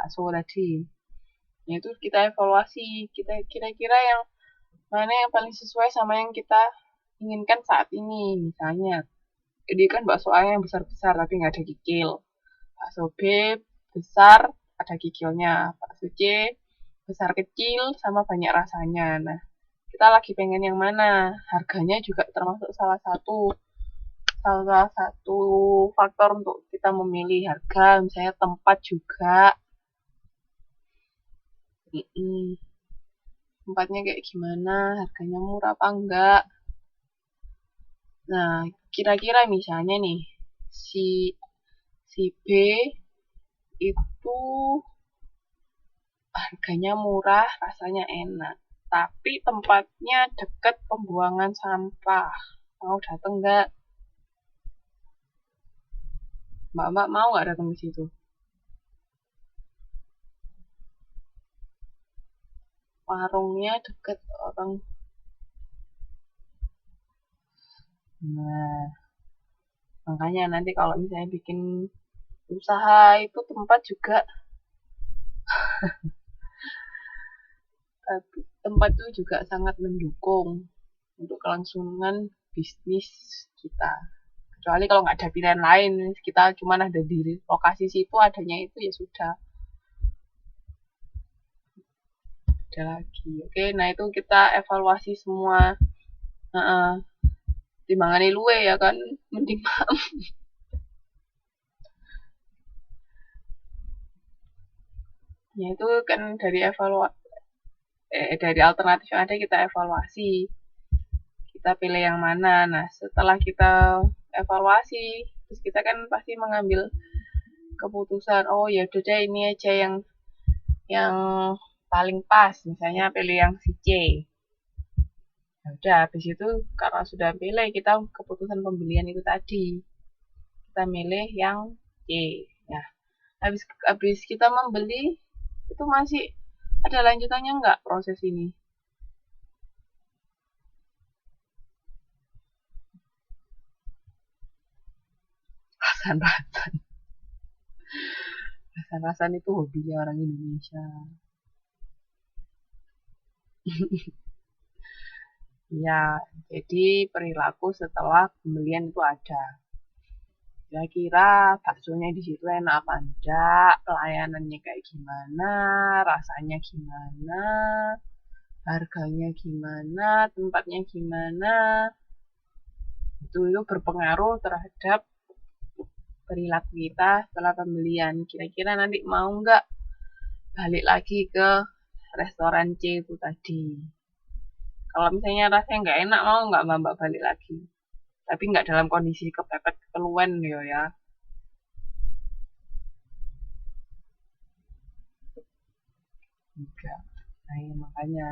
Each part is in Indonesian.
bakso tadi. Nah, itu kita evaluasi, kita kira-kira yang mana yang paling sesuai sama yang kita inginkan saat ini. Misalnya, jadi kan bakso A yang besar-besar tapi nggak ada kikil. Bakso B besar, ada kikilnya. Bakso C besar kecil sama banyak rasanya. Nah, kita lagi pengen yang mana? Harganya juga termasuk salah satu faktor untuk kita memilih harga, misalnya tempat juga. Tempatnya kayak gimana, harganya murah apa enggak. Nah, kira-kira misalnya nih, si si B itu harganya murah, rasanya enak. Tapi tempatnya deket pembuangan sampah. Mau dateng nggak? Mbak-mbak mau nggak datang ke situ? Warungnya deket orang. Nah, makanya nanti kalau misalnya bikin usaha itu tempat juga, tempat itu juga sangat mendukung untuk kelangsungan bisnis kita. Kecuali kalau nggak ada pilihan lain, kita cuma ada di lokasi situ, adanya itu ya sudah. Ada lagi. Oke, nah itu kita evaluasi semua. Timbangane luwe ya kan, mending ya itu kan dari alternatif yang ada kita evaluasi. Kita pilih yang mana. Nah, setelah kita evaluasi, terus kita kan pasti mengambil keputusan, oh ya udah deh ini aja yang paling pas, misalnya pilih yang si C. Ya udah, habis itu karena sudah pilih, kita keputusan pembelian itu tadi. Kita milih yang C. Nah, habis kita membeli, itu masih ada lanjutannya nggak proses ini? Rasan-rasan. Rasan-rasan itu hobinya orang Indonesia. Ya, jadi perilaku setelah pembelian itu ada. Kira-kira baksonya di situ enak apa enggak, pelayanannya kayak gimana, rasanya gimana, harganya gimana, tempatnya gimana. Itu berpengaruh terhadap perilaku kita setelah pembelian. Kira-kira nanti mau nggak balik lagi ke restoran C itu tadi. Kalau misalnya rasanya nggak enak, mau nggak mbak balik lagi? Tapi nggak dalam kondisi kepepet keluhan ya. Enggak. Nah, ya, makanya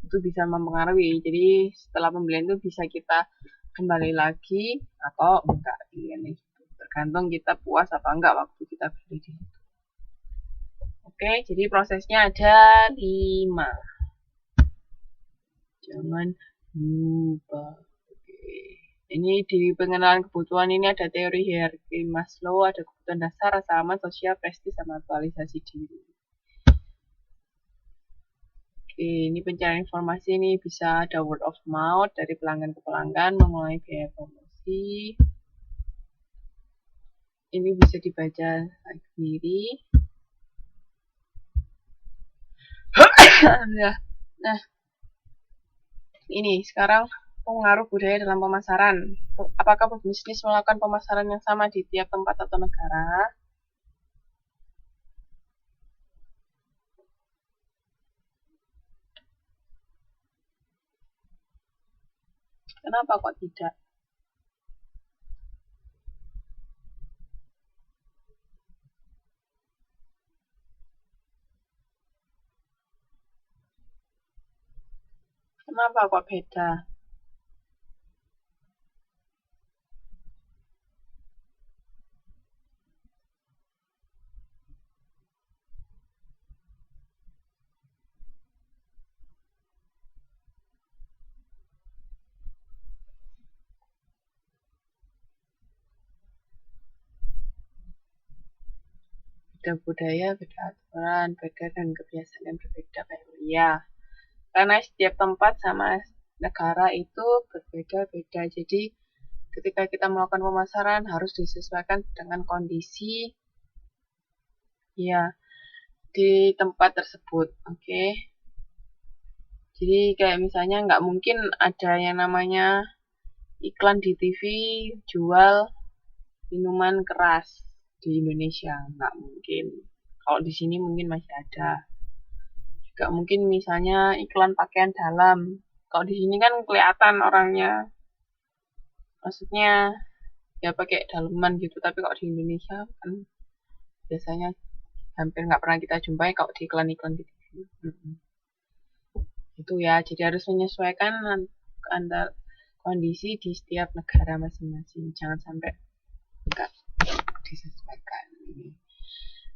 itu bisa mempengaruhi. Jadi setelah pembelian itu bisa kita kembali lagi atau enggak pilihan itu. Tergantung kita puas apa enggak waktu kita beli di situ. Oke, jadi prosesnya ada 5. Jangan lupa. Oke. Ini di pengenalan kebutuhan ini ada teori hierarki Maslow, ada kebutuhan dasar, rasa aman, sosial, prestis, sama aktualisasi diri. Oke, ini pencarian informasi ini bisa ada word of mouth dari pelanggan ke pelanggan, mengurangi biaya promosi. Ini bisa dibaca sendiri. Nah, ini sekarang pengaruh budaya dalam pemasaran. Apakah pebisnis melakukan pemasaran yang sama di tiap tempat atau negara? Kenapa kok tidak? Kenapa kok beda? beda budaya, beda aturan, beda dan kebiasaan yang berbeda ya. Karena setiap tempat sama negara itu berbeda-beda. Jadi ketika kita melakukan pemasaran harus disesuaikan dengan kondisi ya di tempat tersebut. Oke. Jadi kayak misalnya nggak mungkin ada yang namanya iklan di TV jual minuman keras di Indonesia, nggak mungkin. Kalau di sini mungkin masih ada. Juga mungkin misalnya iklan pakaian dalam. Kalau di sini kan kelihatan orangnya, maksudnya ya pakai daleman gitu. Tapi kalau di Indonesia kan biasanya hampir nggak pernah kita jumpai kalau di iklan-iklan di TV. Itu ya, jadi harus menyesuaikan antara kondisi di setiap negara masing-masing. Jangan sampai nggak disesuaikan.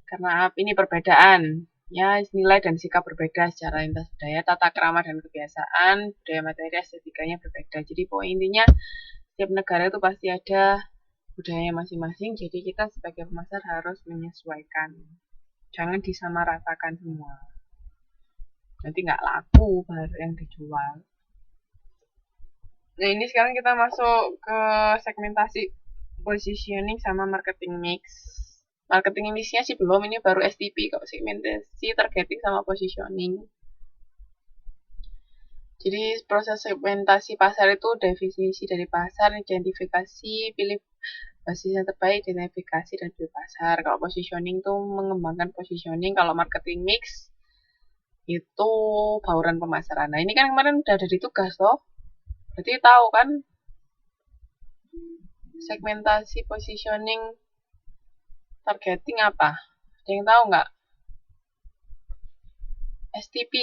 Karena ini perbedaan. Ya, nilai dan sikap berbeda secara lintas budaya, tata krama dan kebiasaan, budaya materi, estetikanya berbeda. Jadi poin intinya, setiap negara itu pasti ada budaya masing-masing, jadi kita sebagai pemasar harus menyesuaikan. Jangan disamaratakan semua. Nanti nggak laku barang yang dijual. Nah, ini sekarang kita masuk ke segmentasi positioning sama marketing mix. Marketing mixnya sih belum, ini baru STP kok, segmentasi, targeting sama positioning. Jadi proses segmentasi pasar itu definisi dari pasar, identifikasi, pilih basis yang terbaik, identifikasi dan pilih pasar. Kalau positioning itu mengembangkan positioning, kalau marketing mix itu bauran pemasaran. Nah, ini kan kemarin udah ada di tugas toh. Berarti tahu kan segmentasi, positioning, targeting apa? Ada yang tahu nggak? STP,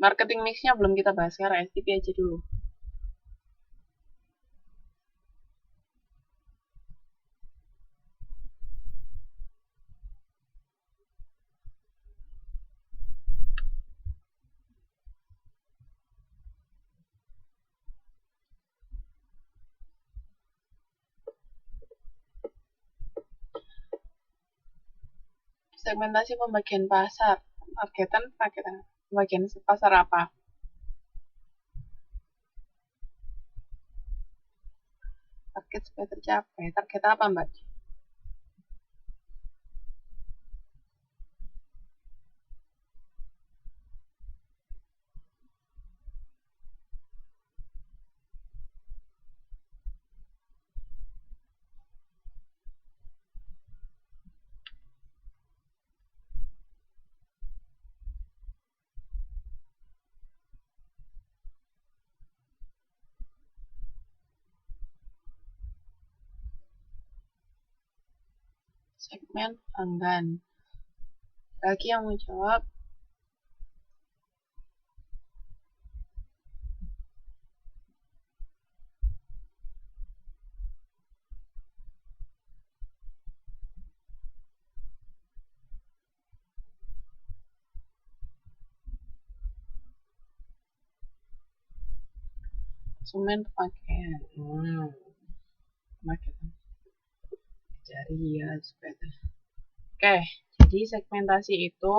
marketing mix-nya belum kita bahas sekarang, STP aja dulu. Segmentasi pembagian pasar, targetan, pembagian pasar apa? Target supaya tercapai, target apa Mbak? Segmen pelanggan. Lagi yang mau jawab? Konsumen pakaian. Marketing. Cari ya supaya. Oke, jadi segmentasi itu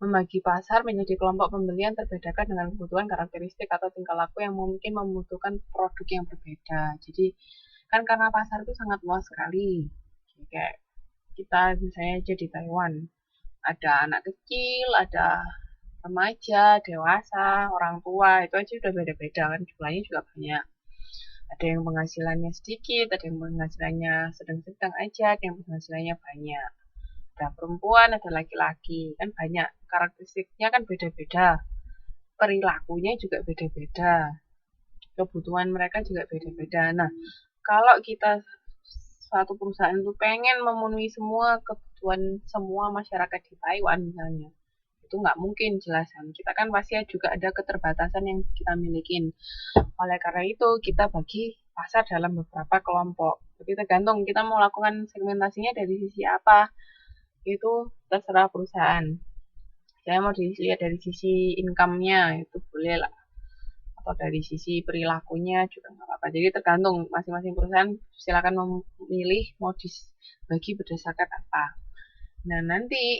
membagi pasar menjadi kelompok pembeli yang terbedakan dengan kebutuhan, karakteristik, atau tingkah laku yang mungkin membutuhkan produk yang berbeda. Jadi kan karena pasar itu sangat luas sekali. Kayak kita misalnya aja di Taiwan, ada anak kecil, ada remaja, dewasa, orang tua, itu aja udah beda-beda kan, jumlahnya juga banyak. Ada yang penghasilannya sedikit, ada yang penghasilannya sedang-sedang aja, ada yang penghasilannya banyak. Ada perempuan, ada laki-laki, kan banyak. Karakteristiknya kan beda-beda. Perilakunya juga beda-beda. Kebutuhan mereka juga beda-beda. Nah, kalau kita suatu perusahaan itu pengen memenuhi semua kebutuhan semua masyarakat di Taiwan misalnya, itu nggak mungkin jelasan. Kita kan pasti juga ada keterbatasan yang kita milikin. Oleh karena itu, kita bagi pasar dalam beberapa kelompok. Jadi tergantung kita mau lakukan segmentasinya dari sisi apa, itu terserah perusahaan. Saya mau dilihat dari sisi income-nya, itu boleh lah. Atau dari sisi perilakunya juga nggak apa-apa. Jadi tergantung masing-masing perusahaan silakan memilih mau dibagi berdasarkan apa. Nah, nanti